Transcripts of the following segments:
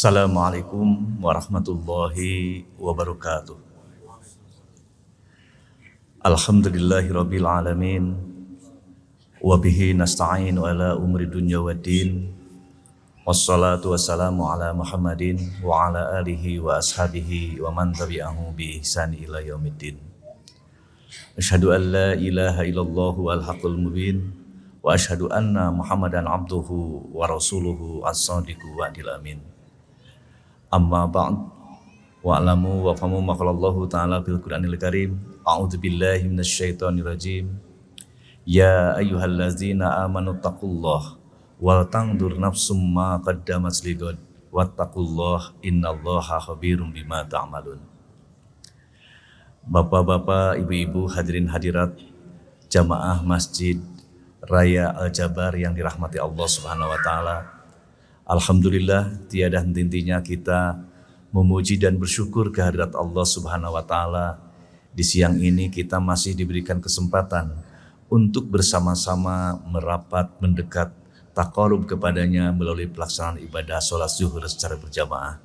Assalamualaikum warahmatullahi wabarakatuh. Alhamdulillahirabbil alamin wa bihi nasta'inu ala umri dunya waddin. Wassalatu wassalamu ala Muhammadin wa ala alihi wa ashabihi wa man tabi'ahu bi ihsani ila yaumiddin. Asyhadu an la ilaha illallah wal haqqul mubin wa asyhadu anna Muhammadan abduhu wa rasuluhu as-sadiqu wa'dil amin. Amma ba'd wa'lamu wa famu maqalallahu ta'ala fil Qur'anil Karim. A'udzu billahi minasyaitonir rajim. Ya ayyuhallazina amanu taqullaha wal tanzur nafsum ma qaddamat lighad wattaqullaha innallaha khabirum bima ta'malun. Bapak-bapak, ibu-ibu, hadirin hadirat jamaah Masjid Raya Al-Jabar yang dirahmati Allah Subhanahu wa taala. Alhamdulillah, tiada henti-hentinya kita memuji dan bersyukur kehadirat Allah Subhanahu wa taala. Di siang ini kita masih diberikan kesempatan untuk bersama-sama merapat, mendekat, taqarrub kepadanya melalui pelaksanaan ibadah sholat zuhur secara berjamaah.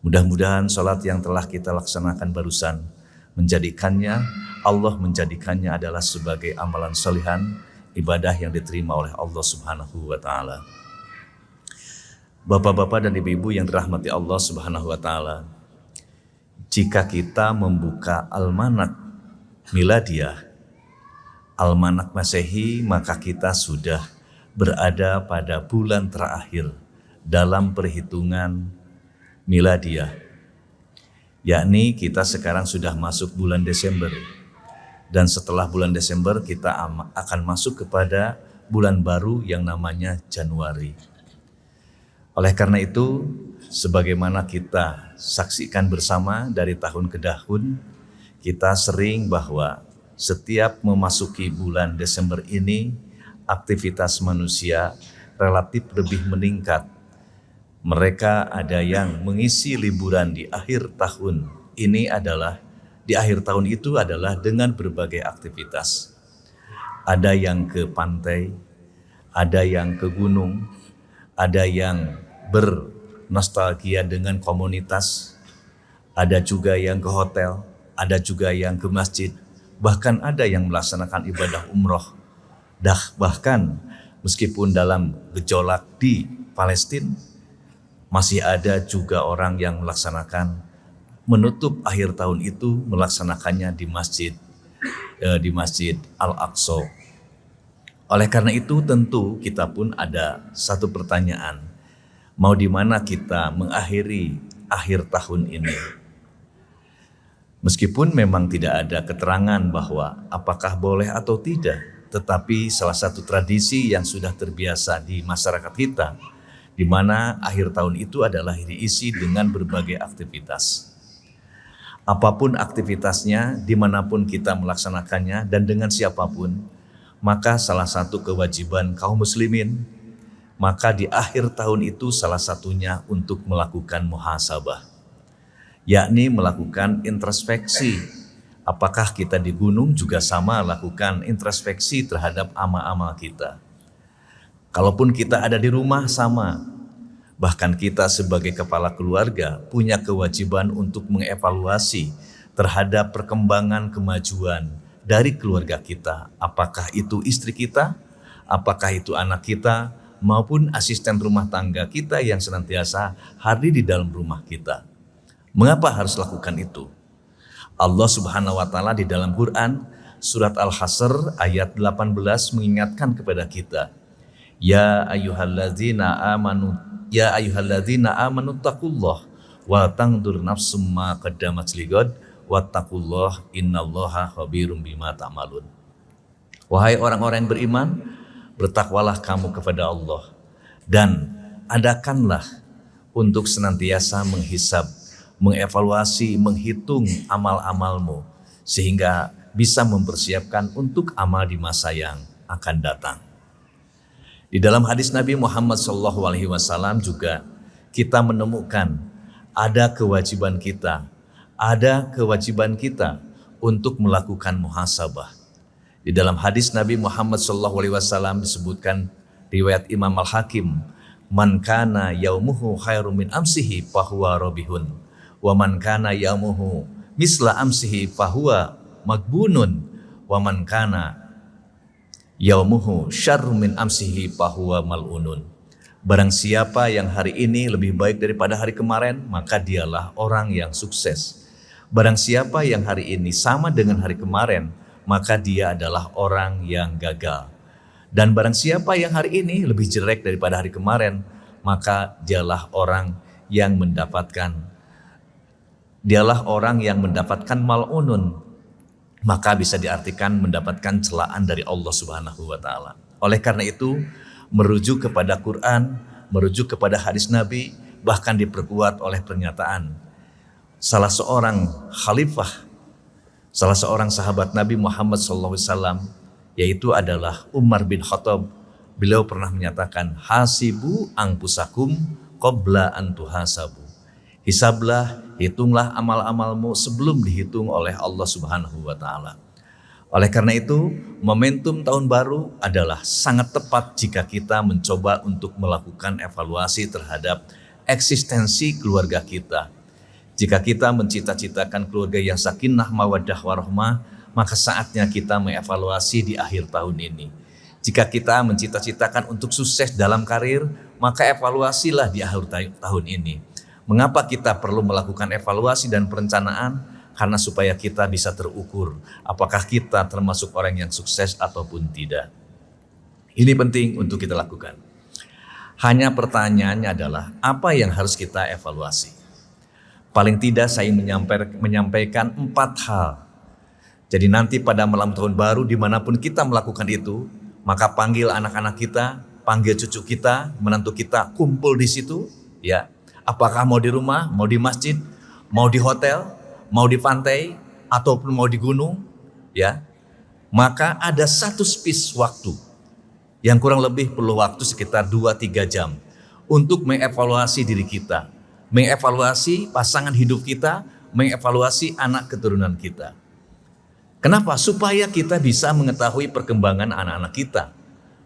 Mudah-mudahan sholat yang telah kita laksanakan barusan Allah menjadikannya adalah sebagai amalan sholihan, ibadah yang diterima oleh Allah Subhanahu wa taala. Bapak-bapak dan ibu-ibu yang dirahmati Allah Subhanahu wa taala, jika kita membuka almanak miladiah, almanak Masehi, maka kita sudah berada pada bulan terakhir dalam perhitungan miladiah. Yakni kita sekarang sudah masuk bulan Desember, dan setelah bulan Desember kita akan masuk kepada bulan baru yang namanya Januari. Oleh karena itu, sebagaimana kita saksikan bersama dari tahun ke tahun, kita sering bahwa setiap memasuki bulan Desember ini, aktivitas manusia relatif lebih meningkat. Mereka ada yang mengisi liburan di akhir tahun. Di akhir tahun itu adalah dengan berbagai aktivitas. Ada yang ke pantai, ada yang ke gunung, ada yang bernostalgia dengan komunitas, ada juga yang ke hotel, ada juga yang ke masjid, bahkan ada yang melaksanakan ibadah umroh. Bahkan meskipun dalam gejolak di Palestina, masih ada juga orang yang menutup akhir tahun itu melaksanakannya di masjid Al-Aqsa. Oleh karena itu tentu kita pun ada satu pertanyaan, mau di mana kita mengakhiri akhir tahun ini? Meskipun memang tidak ada keterangan bahwa apakah boleh atau tidak, tetapi salah satu tradisi yang sudah terbiasa di masyarakat kita, di mana akhir tahun itu adalah diisi dengan berbagai aktivitas. Apapun aktivitasnya, dimanapun kita melaksanakannya dan dengan siapapun, maka salah satu kewajiban kaum muslimin, maka di akhir tahun itu salah satunya untuk melakukan muhasabah, yakni melakukan introspeksi. Apakah kita di gunung juga sama lakukan introspeksi terhadap amal-amal kita. Kalaupun kita ada di rumah sama. Bahkan kita sebagai kepala keluarga punya kewajiban untuk mengevaluasi terhadap perkembangan kemajuan dari keluarga kita. Apakah itu istri kita, apakah itu anak kita, maupun asisten rumah tangga kita yang senantiasa hadir di dalam rumah kita. Mengapa harus lakukan itu? Allah Subhanahu wa taala di dalam Quran surat Al-Hasr ayat 18 mengingatkan kepada kita, Ya ayyuhalladzina amanu taqullaha wa tanzur nafsum ma qaddamat lighad wattaqullaha innallaha khabirum bima ta'malun. Wahai orang-orang yang beriman, bertakwalah kamu kepada Allah dan adakanlah untuk senantiasa menghisab, mengevaluasi, menghitung amal-amalmu sehingga bisa mempersiapkan untuk amal di masa yang akan datang. Di dalam hadis Nabi Muhammad SAW juga kita menemukan ada kewajiban kita untuk melakukan muhasabah. Di dalam hadis Nabi Muhammad SAW disebutkan riwayat Imam Al-Hakim, Man kana yaumuhu khairum min amsihi fahuwa robihun. Wa man kana yaumuhu misla amsihi fahuwa magbunun. Wa man kana yaumuhu syarrum min amsihi fahuwa mal'unun. Barang siapa yang hari ini lebih baik daripada hari kemarin, maka dialah orang yang sukses. Barang siapa yang hari ini sama dengan hari kemarin, maka dia adalah orang yang gagal. Dan barang siapa yang hari ini lebih jelek daripada hari kemarin, maka dialah orang yang mendapatkan mal'unun. Maka bisa diartikan mendapatkan celaan dari Allah Subhanahu wa taala. Oleh karena itu, merujuk kepada Quran, merujuk kepada hadis Nabi, bahkan diperkuat oleh pernyataan salah seorang khalifah, salah seorang sahabat Nabi Muhammad SAW, yaitu adalah Umar bin Khattab. Beliau pernah menyatakan, hasibu anfusakum qabla an tuhasabu. Hisablah, hitunglah amal-amalmu sebelum dihitung oleh Allah Subhanahu wa taala. Oleh karena itu, momentum tahun baru adalah sangat tepat jika kita mencoba untuk melakukan evaluasi terhadap eksistensi keluarga kita. Jika kita mencita-citakan keluarga yang sakinah, mawaddah, warahmah, maka saatnya kita mengevaluasi di akhir tahun ini. Jika kita mencita-citakan untuk sukses dalam karir, maka evaluasilah di akhir tahun ini. Mengapa kita perlu melakukan evaluasi dan perencanaan? Karena supaya kita bisa terukur apakah kita termasuk orang yang sukses ataupun tidak. Ini penting untuk kita lakukan. Hanya pertanyaannya adalah apa yang harus kita evaluasi. Paling tidak saya menyampaikan 4 hal. Jadi nanti pada malam tahun baru dimanapun kita melakukan itu, maka panggil anak-anak kita, panggil cucu kita, menantu kita, kumpul di situ. Ya, apakah mau di rumah, mau di masjid, mau di hotel, mau di pantai, ataupun mau di gunung, ya, maka ada satu space waktu yang kurang lebih perlu waktu sekitar 2-3 jam untuk mengevaluasi diri kita, mengevaluasi pasangan hidup kita, mengevaluasi anak keturunan kita. Kenapa? Supaya kita bisa mengetahui perkembangan anak-anak kita.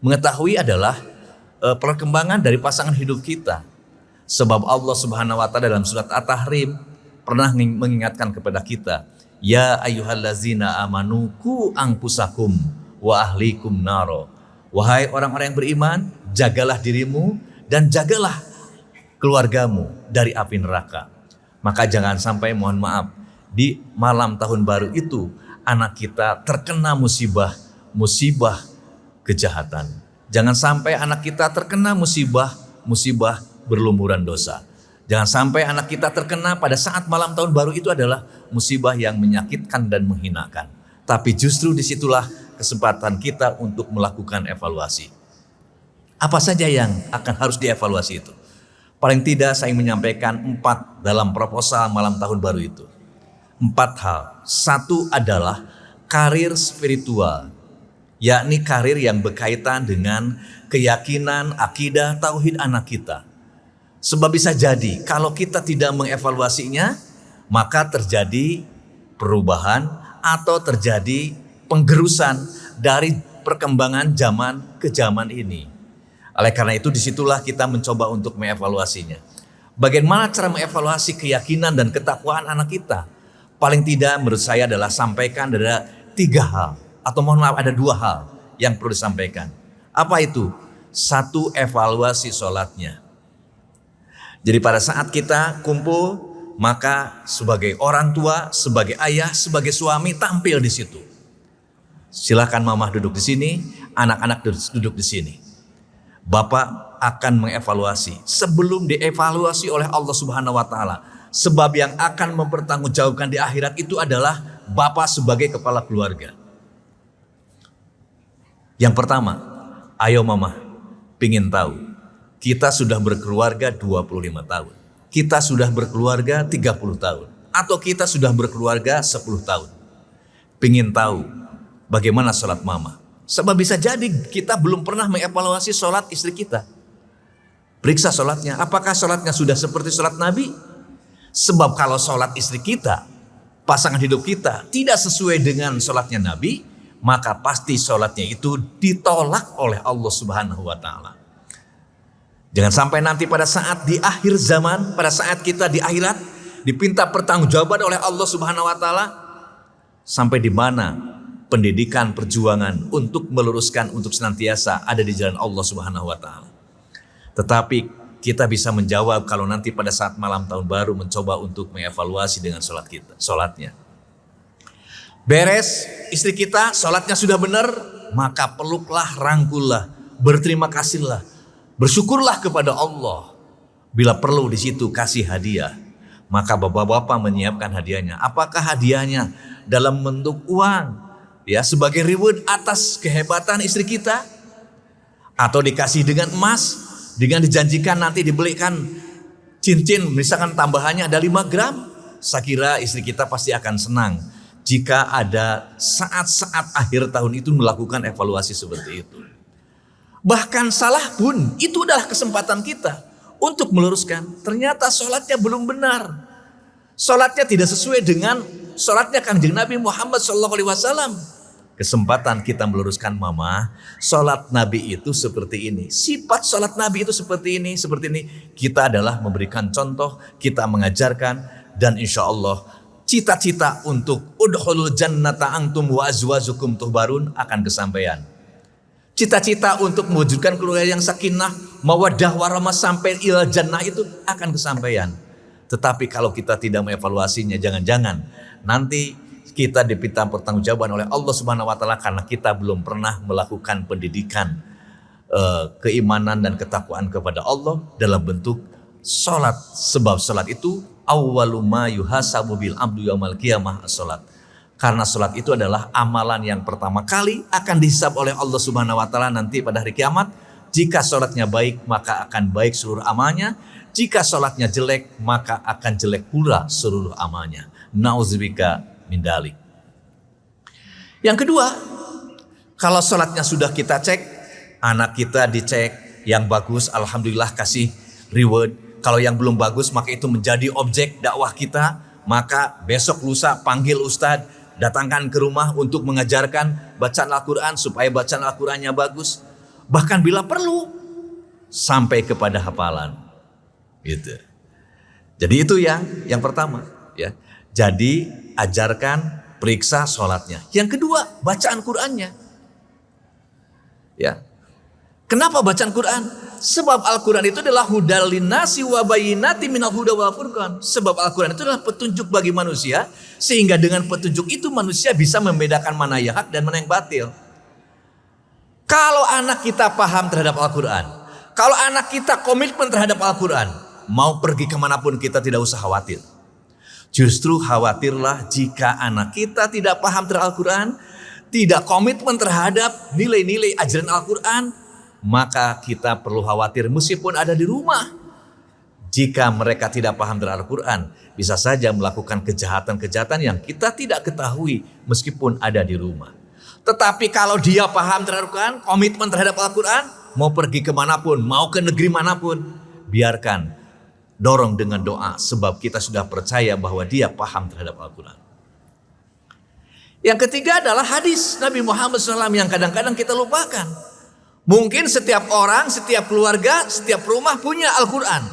Mengetahui adalah perkembangan dari pasangan hidup kita. Sebab Allah Subhanahu wa taala dalam surat At-Tahrim pernah mengingatkan kepada kita, ya ayyuhallazina amanu qu anfusakum wa ahlikum naro. Wahai orang-orang yang beriman, jagalah dirimu dan jagalah keluargamu dari api neraka. Maka jangan sampai, mohon maaf, di malam tahun baru itu anak kita terkena musibah kejahatan. Jangan sampai anak kita terkena musibah berlumuran dosa. Jangan sampai anak kita terkena pada saat malam tahun baru itu adalah musibah yang menyakitkan dan menghinakan. Tapi justru disitulah kesempatan kita untuk melakukan evaluasi. Apa saja yang akan harus dievaluasi itu? Paling tidak saya menyampaikan 4 dalam proposal malam tahun baru itu. 4 hal. 1 adalah karir spiritual, yakni karir yang berkaitan dengan keyakinan, akidah, tauhid anak kita. Sebab bisa jadi kalau kita tidak mengevaluasinya, maka terjadi perubahan atau terjadi penggerusan dari perkembangan zaman ke zaman ini. Oleh karena itu disitulah kita mencoba untuk mengevaluasinya. Bagaimana cara mengevaluasi keyakinan dan ketakwaan anak kita? Paling tidak menurut saya adalah sampaikan ada 3 hal. Atau mohon maaf ada 2 hal yang perlu disampaikan. Apa itu? 1, evaluasi sholatnya. Jadi pada saat kita kumpul, maka sebagai orang tua, sebagai ayah, sebagai suami tampil di situ. Silakan mamah duduk di sini, anak-anak duduk di sini. Bapak akan mengevaluasi sebelum dievaluasi oleh Allah Subhanahu wa taala. Sebab yang akan mempertanggungjawabkan di akhirat itu adalah Bapak sebagai kepala keluarga. Yang pertama, ayo mama, pingin tahu. Kita sudah berkeluarga 25 tahun. Kita sudah berkeluarga 30 tahun. Atau kita sudah berkeluarga 10 tahun. Pingin tahu bagaimana sholat mama. Sebab bisa jadi kita belum pernah mengevaluasi sholat istri kita. Periksa sholatnya. Apakah sholatnya sudah seperti sholat Nabi? Sebab kalau sholat istri kita, pasangan hidup kita tidak sesuai dengan sholatnya Nabi, maka pasti sholatnya itu ditolak oleh Allah Subhanahu wa taala. Jangan sampai nanti pada saat di akhir zaman, pada saat kita di akhirat dipinta pertanggungjawaban oleh Allah Subhanahu wa taala, sampai di mana pendidikan perjuangan untuk meluruskan, untuk senantiasa ada di jalan Allah Subhanahu wa taala. Tetapi kita bisa menjawab kalau nanti pada saat malam tahun baru mencoba untuk mengevaluasi dengan sholatnya. Beres istri kita sholatnya sudah benar, maka peluklah, rangkullah, berterima kasihlah, bersyukurlah kepada Allah. Bila perlu di situ kasih hadiah, maka bapak-bapak menyiapkan hadiahnya. Apakah hadiahnya dalam bentuk uang, ya, sebagai reward atas kehebatan istri kita, atau dikasih dengan emas, dengan dijanjikan nanti dibelikan cincin, misalkan tambahannya ada 5 gram. Saya kira istri kita pasti akan senang jika ada saat-saat akhir tahun itu melakukan evaluasi seperti itu. Bahkan salah pun itu adalah kesempatan kita untuk meluruskan. Ternyata sholatnya belum benar, sholatnya tidak sesuai dengan sholatnya Kanjeng Nabi Muhammad SAW. Kesempatan kita meluruskan, mama, sholat Nabi itu seperti ini, sifat sholat Nabi itu seperti ini, seperti ini. Kita adalah memberikan contoh, kita mengajarkan, dan insya Allah cita-cita untuk udkhulul jannata antum wa azwajukum tuhbarun akan kesampaian. Cita-cita untuk mewujudkan keluarga yang sakinah, mawaddah warahmah sampai ilal jannah itu akan kesampaian. Tetapi kalau kita tidak mengevaluasinya, jangan-jangan nanti kita dipinta pertanggungjawaban oleh Allah Subhanahu wa taala karena kita belum pernah melakukan pendidikan keimanan dan ketakwaan kepada Allah dalam bentuk salat. Sebab salat itu awwalu ma yuhasabu bil abdu yaumil qiyamah as-salat. Karena salat itu adalah amalan yang pertama kali akan dihisab oleh Allah Subhanahu wa taala nanti pada hari kiamat. Jika salatnya baik, maka akan baik seluruh amalnya. Jika salatnya jelek, maka akan jelek pula seluruh amalnya. Nauzubillah min dalik. Yang kedua, kalau sholatnya sudah kita cek, anak kita dicek, yang bagus alhamdulillah kasih reward. Kalau yang belum bagus maka itu menjadi objek dakwah kita. Maka besok lusa panggil ustadz, datangkan ke rumah untuk mengajarkan bacaan Al-Quran supaya bacaan Al-Qurannya bagus. Bahkan bila perlu sampai kepada hafalan. Gitu. Jadi itu yang pertama, ya. Jadi ajarkan, periksa sholatnya. Yang kedua, bacaan Qur'annya. Ya. Kenapa bacaan Quran? Sebab Al-Quran itu adalah hudal linnasi wa bayyinati minal huda wal furqan. Sebab Al-Quran itu adalah petunjuk bagi manusia, sehingga dengan petunjuk itu manusia bisa membedakan mana yang hak dan mana yang batil. Kalau anak kita paham terhadap Al-Quran, kalau anak kita komitmen terhadap Al-Quran, mau pergi kemanapun kita tidak usah khawatir. Justru khawatirlah jika anak kita tidak paham terhadap Al-Quran, tidak komitmen terhadap nilai-nilai ajaran Al-Quran, maka kita perlu khawatir meskipun ada di rumah. Jika mereka tidak paham terhadap Al-Quran, bisa saja melakukan kejahatan-kejahatan yang kita tidak ketahui meskipun ada di rumah. Tetapi kalau dia paham terhadap Al-Quran, komitmen terhadap Al-Quran, mau pergi kemanapun, mau ke negeri manapun, biarkan. Dorong dengan doa, sebab kita sudah percaya bahwa dia paham terhadap Al-Quran. Yang ketiga adalah hadis Nabi Muhammad SAW yang kadang-kadang kita lupakan. Mungkin setiap orang, setiap keluarga, setiap rumah punya Al-Quran.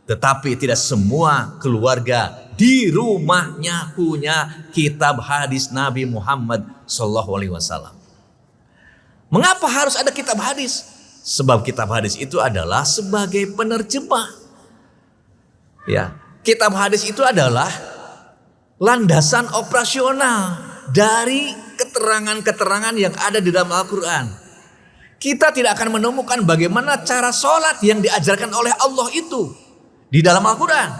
Tetapi tidak semua keluarga di rumahnya punya kitab hadis Nabi Muhammad SAW. Mengapa harus ada kitab hadis? Sebab kitab hadis itu adalah sebagai penerjemah. Ya, kitab hadis itu adalah landasan operasional dari keterangan-keterangan yang ada di dalam Al-Quran. Kita tidak akan menemukan bagaimana cara sholat yang diajarkan oleh Allah itu di dalam Al-Quran.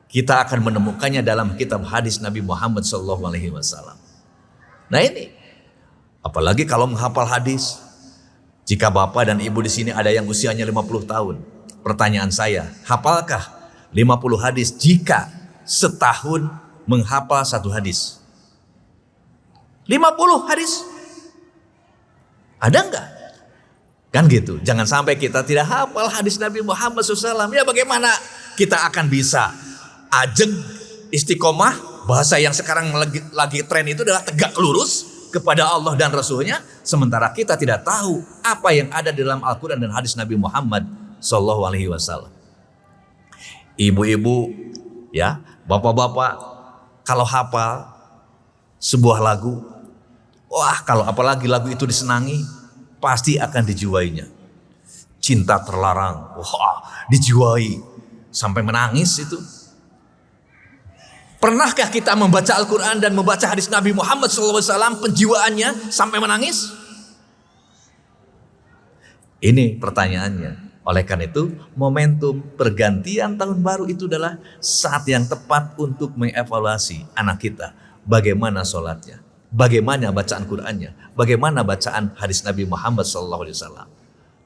Kita akan menemukannya dalam kitab hadis Nabi Muhammad SAW. Nah ini, apalagi kalau menghafal hadis. Jika bapak dan ibu di sini ada yang usianya 50 tahun, pertanyaan saya, hafalkah 50 hadis jika setahun menghafal 1 hadis? 50 hadis? Ada enggak? Kan gitu. Jangan sampai kita tidak hafal hadis Nabi Muhammad SAW. Ya bagaimana kita akan bisa ajeng, istiqomah, bahasa yang sekarang lagi tren itu adalah tegak lurus kepada Allah dan Rasulnya. Sementara kita tidak tahu apa yang ada di dalam Al-Quran dan hadis Nabi Muhammad Shallallahu Alaihi Wasallam. Ibu-ibu, ya, bapak-bapak, kalau hafal sebuah lagu, wah, kalau apalagi lagu itu disenangi, pasti akan dijiwainya. Cinta terlarang, wah, dijiwai sampai menangis itu. Pernahkah kita membaca Al-Quran dan membaca hadis Nabi Muhammad SAW penjiwaannya sampai menangis? Ini pertanyaannya. Oleh karena itu, momentum pergantian tahun baru itu adalah saat yang tepat untuk mengevaluasi anak kita. Bagaimana sholatnya, bagaimana bacaan Qurannya, bagaimana bacaan hadis Nabi Muhammad SAW.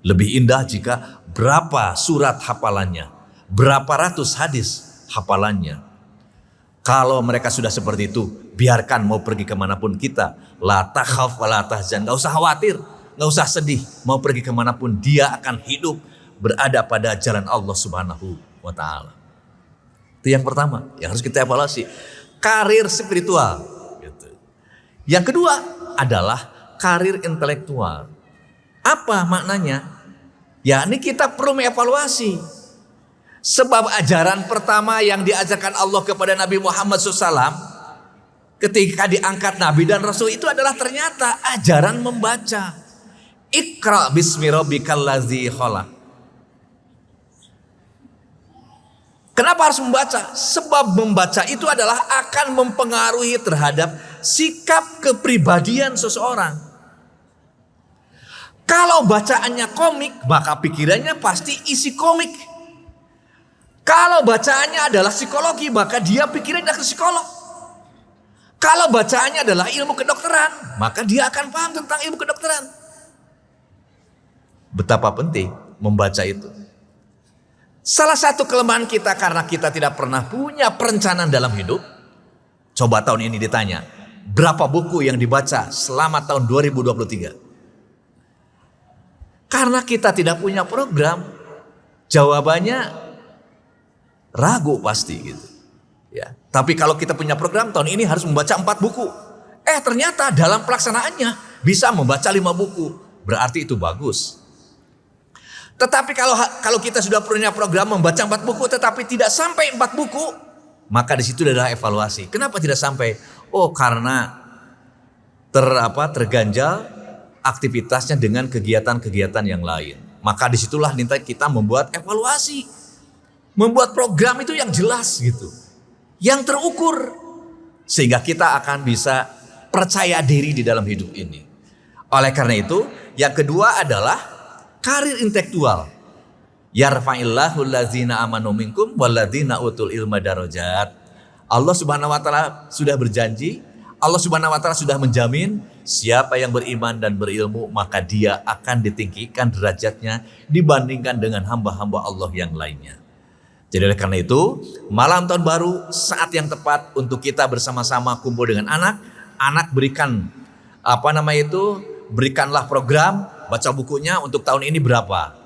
Lebih indah jika berapa surat hafalannya, berapa ratus hadis hafalannya. Kalau mereka sudah seperti itu, biarkan mau pergi kemanapun kita. La takhaf wa la tahzan. Gak usah khawatir, gak usah sedih. Mau pergi kemanapun, dia akan hidup berada pada jalan Allah Subhanahu wa Ta'ala. Itu yang pertama yang harus kita evaluasi. Karir spiritual. Gitu. Yang kedua adalah karir intelektual. Apa maknanya? Ya, ini kita perlu mengevaluasi. Sebab ajaran pertama yang diajarkan Allah kepada Nabi Muhammad SAW ketika diangkat Nabi dan Rasul itu adalah ternyata ajaran membaca. Iqra bismi rabbikal ladzi khalaq. Kenapa harus membaca? Sebab membaca itu adalah akan mempengaruhi terhadap sikap kepribadian seseorang. Kalau bacaannya komik, maka pikirannya pasti isi komik. Kalau bacaannya adalah psikologi, maka dia pikirannya ke psikolog. Kalau bacaannya adalah ilmu kedokteran, maka dia akan paham tentang ilmu kedokteran. Betapa penting membaca itu. Salah satu kelemahan kita karena kita tidak pernah punya perencanaan dalam hidup. Coba tahun ini ditanya, berapa buku yang dibaca selama tahun 2023? Karena kita tidak punya program, jawabannya ragu pasti gitu. Ya. Tapi kalau kita punya program tahun ini harus membaca 4 buku. Ternyata dalam pelaksanaannya bisa membaca 5 buku. Berarti itu bagus. Tetapi kalau kita sudah punya program membaca 4 buku tetapi tidak sampai 4 buku, maka di situ adalah evaluasi. Kenapa tidak sampai? Oh, karena terganjal aktivitasnya dengan kegiatan-kegiatan yang lain. Maka disitulah kita membuat evaluasi. Membuat program itu yang jelas gitu. Yang terukur. Sehingga kita akan bisa percaya diri di dalam hidup ini. Oleh karena itu, yang kedua adalah karir intelektual. Yarfa'illahu allazina amanu minkum walladzina utul ilma darajat. Allah Subhanahu wa taala sudah berjanji, Allah Subhanahu wa taala sudah menjamin siapa yang beriman dan berilmu maka dia akan ditinggikan derajatnya dibandingkan dengan hamba-hamba Allah yang lainnya. Jadi oleh karena itu, malam tahun baru saat yang tepat untuk kita bersama-sama kumpul dengan anak. Anak berikan berikanlah program, baca bukunya untuk tahun ini berapa.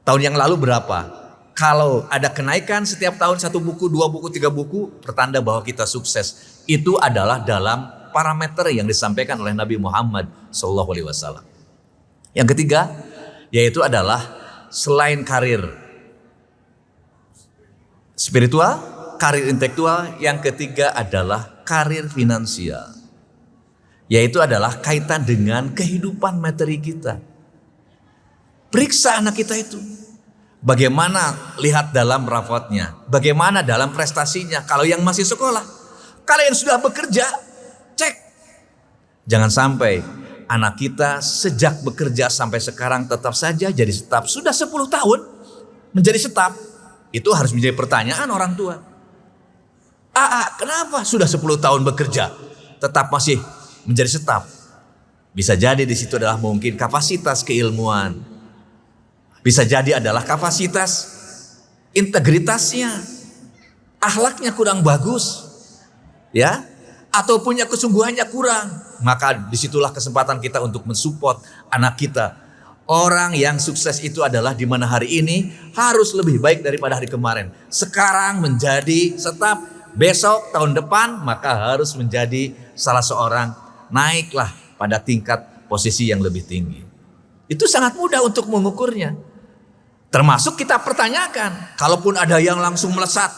Tahun yang lalu berapa. Kalau ada kenaikan setiap tahun 1 buku, 2 buku, 3 buku, pertanda bahwa kita sukses. Itu adalah dalam parameter yang disampaikan oleh Nabi Muhammad SAW. Yang ketiga, yaitu adalah selain karir spiritual, karir intelektual, yang ketiga adalah karir finansial. Yaitu adalah kaitan dengan kehidupan materi kita. Periksa anak kita itu. Bagaimana lihat dalam rapotnya, bagaimana dalam prestasinya kalau yang masih sekolah. Kalau yang sudah bekerja, cek. Jangan sampai anak kita sejak bekerja sampai sekarang tetap saja jadi staf. Sudah 10 tahun menjadi staf. Itu harus menjadi pertanyaan orang tua. Kenapa sudah 10 tahun bekerja tetap masih menjadi staf? Bisa jadi di situ adalah mungkin kapasitas keilmuan. Bisa jadi adalah kapasitas integritasnya, akhlaknya kurang bagus, ya, atau punya kesungguhannya kurang. Maka disitulah kesempatan kita untuk mensupport anak kita. Orang yang sukses itu adalah di mana hari ini harus lebih baik daripada hari kemarin. Sekarang menjadi staf, besok tahun depan maka harus menjadi salah seorang, naiklah pada tingkat posisi yang lebih tinggi. Itu sangat mudah untuk mengukurnya. Termasuk kita pertanyakan, kalaupun ada yang langsung melesat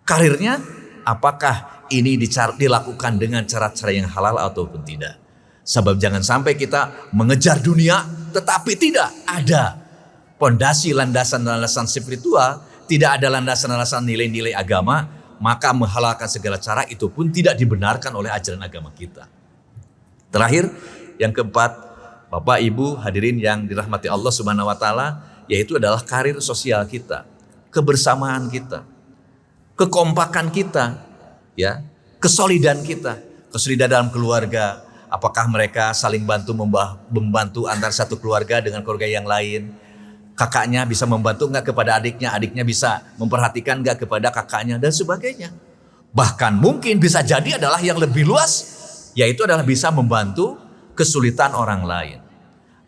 karirnya, apakah ini dilakukan dengan cara-cara yang halal ataupun tidak. Sebab jangan sampai kita mengejar dunia tetapi tidak ada pondasi landasan-landasan spiritual, tidak ada landasan-landasan nilai-nilai agama, maka menghalalkan segala cara itu pun tidak dibenarkan oleh ajaran agama kita. Terakhir, yang keempat, Bapak Ibu hadirin yang dirahmati Allah Subhanahu wa taala, yaitu adalah karir sosial kita, kebersamaan kita, kekompakan kita, ya, kesolidan kita, kesolidan dalam keluarga. Apakah mereka saling membantu antar satu keluarga dengan keluarga yang lain? Kakaknya bisa membantu nggak kepada adiknya, adiknya bisa memperhatikan nggak kepada kakaknya dan sebagainya. Bahkan mungkin bisa jadi adalah yang lebih luas, yaitu adalah bisa membantu kesulitan orang lain.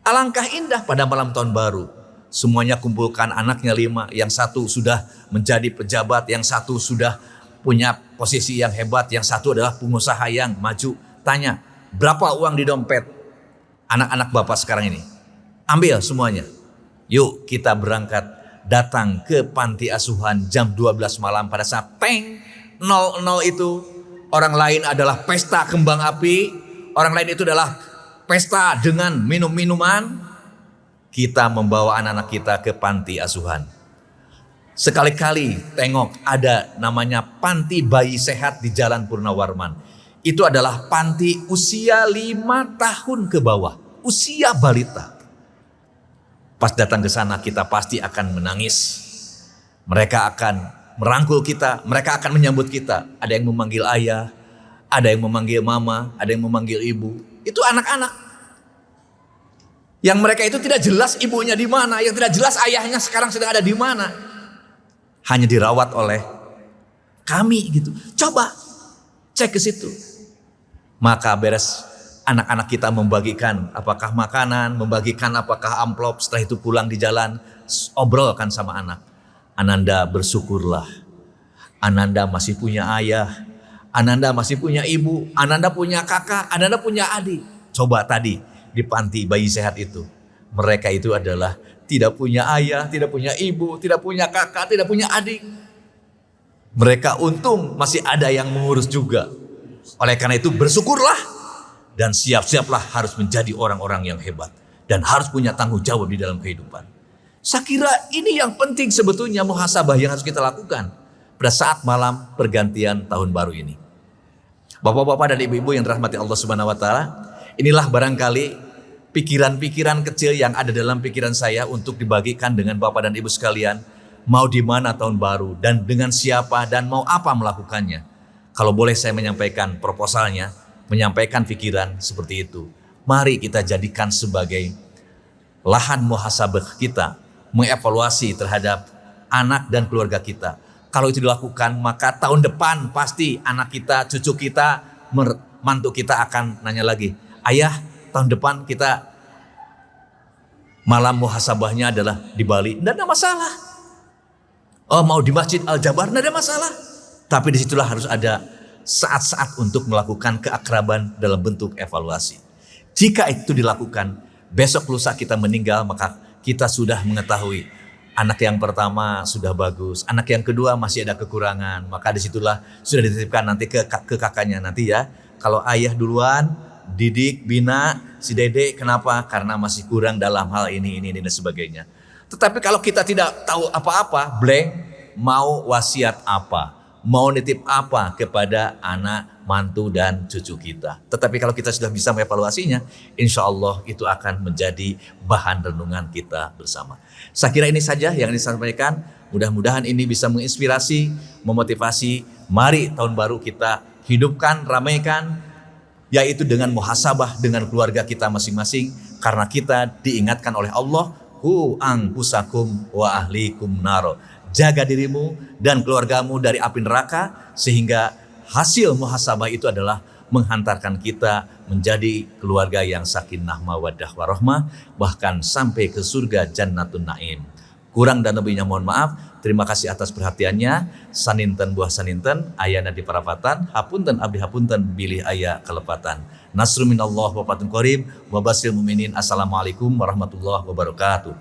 Alangkah indah pada malam tahun baru. Semuanya kumpulkan anaknya 5, yang satu sudah menjadi pejabat, yang satu sudah punya posisi yang hebat, yang satu adalah pengusaha yang maju. Tanya, berapa uang di dompet anak-anak bapak sekarang ini? Ambil semuanya. Yuk kita berangkat datang ke panti asuhan jam 12 malam pada saat peng 00 itu. Orang lain adalah pesta kembang api, orang lain itu adalah pesta dengan minum-minuman. Kita membawa anak-anak kita ke panti asuhan. Sekali-kali tengok ada namanya panti bayi sehat di Jalan Purnawarman. Itu adalah panti usia 5 tahun ke bawah, usia balita. Pas datang ke sana kita pasti akan menangis. Mereka akan merangkul kita, mereka akan menyambut kita. Ada yang memanggil ayah, ada yang memanggil mama, ada yang memanggil ibu. Itu anak-anak. Yang mereka itu tidak jelas ibunya di mana, yang tidak jelas ayahnya sekarang sedang ada di mana. Hanya dirawat oleh kami gitu. Coba cek ke situ. Maka beres anak-anak kita membagikan apakah makanan, membagikan apakah amplop, setelah itu pulang di jalan obrolkan sama anak. Ananda bersyukurlah. Ananda masih punya ayah, Ananda masih punya ibu, Ananda punya kakak, Ananda punya adik. Coba tadi di panti bayi sehat itu, mereka itu adalah tidak punya ayah, tidak punya ibu, tidak punya kakak, tidak punya adik. Mereka untung masih ada yang mengurus juga. Oleh karena itu bersyukurlah dan siap-siaplah harus menjadi orang-orang yang hebat dan harus punya tanggung jawab di dalam kehidupan. Saya kira ini yang penting sebetulnya, muhasabah yang harus kita lakukan pada saat malam pergantian tahun baru ini. Bapak-bapak dan ibu-ibu yang dirahmati Allah Subhanahu wa taala, inilah barangkali pikiran-pikiran kecil yang ada dalam pikiran saya untuk dibagikan dengan Bapak dan Ibu sekalian. Mau di mana tahun baru dan dengan siapa dan mau apa melakukannya. Kalau boleh saya menyampaikan proposalnya, menyampaikan pikiran seperti itu. Mari kita jadikan sebagai lahan muhasabah kita, mengevaluasi terhadap anak dan keluarga kita. Kalau itu dilakukan, maka tahun depan pasti anak kita, cucu kita, mantu kita akan nanya lagi, ayah, tahun depan kita malam muhasabahnya adalah di Bali. Tidak ada masalah. Oh, mau di Masjid Al-Jabar, tidak ada masalah. Tapi disitulah harus ada saat-saat untuk melakukan keakraban dalam bentuk evaluasi. Jika itu dilakukan, besok lusa kita meninggal, maka kita sudah mengetahui anak yang pertama sudah bagus, anak yang kedua masih ada kekurangan. Maka disitulah sudah dititipkan nanti ke kakaknya nanti ya. Kalau ayah duluan, didik, bina, si dede, kenapa? Karena masih kurang dalam hal ini dan sebagainya. Tetapi kalau kita tidak tahu apa-apa, blank, mau wasiat apa, mau nitip apa kepada anak, mantu dan cucu kita. Tetapi kalau kita sudah bisa mengevaluasinya, insya Allah itu akan menjadi bahan renungan kita bersama. Saya kira ini saja yang disampaikan. Mudah-mudahan ini bisa menginspirasi, memotivasi. Mari tahun baru kita hidupkan, ramaikan, yaitu dengan muhasabah dengan keluarga kita masing-masing, karena kita diingatkan oleh Allah, hu anfusakum wa ahlikum naro. Jaga dirimu dan keluargamu dari api neraka, sehingga hasil muhasabah itu adalah menghantarkan kita menjadi keluarga yang sakinah mawaddah warahmah, bahkan sampai ke surga Jannatun Naim. Kurang dan lebihnya mohon maaf. Terima kasih atas perhatiannya. Saninten buah saninten, ayana di parapatan, hapunten abdi hapunten, bilih ayah kelepatan. Nasru minallah wa fatun qarib, wa basil muminin. Assalamualaikum warahmatullahi wabarakatuh.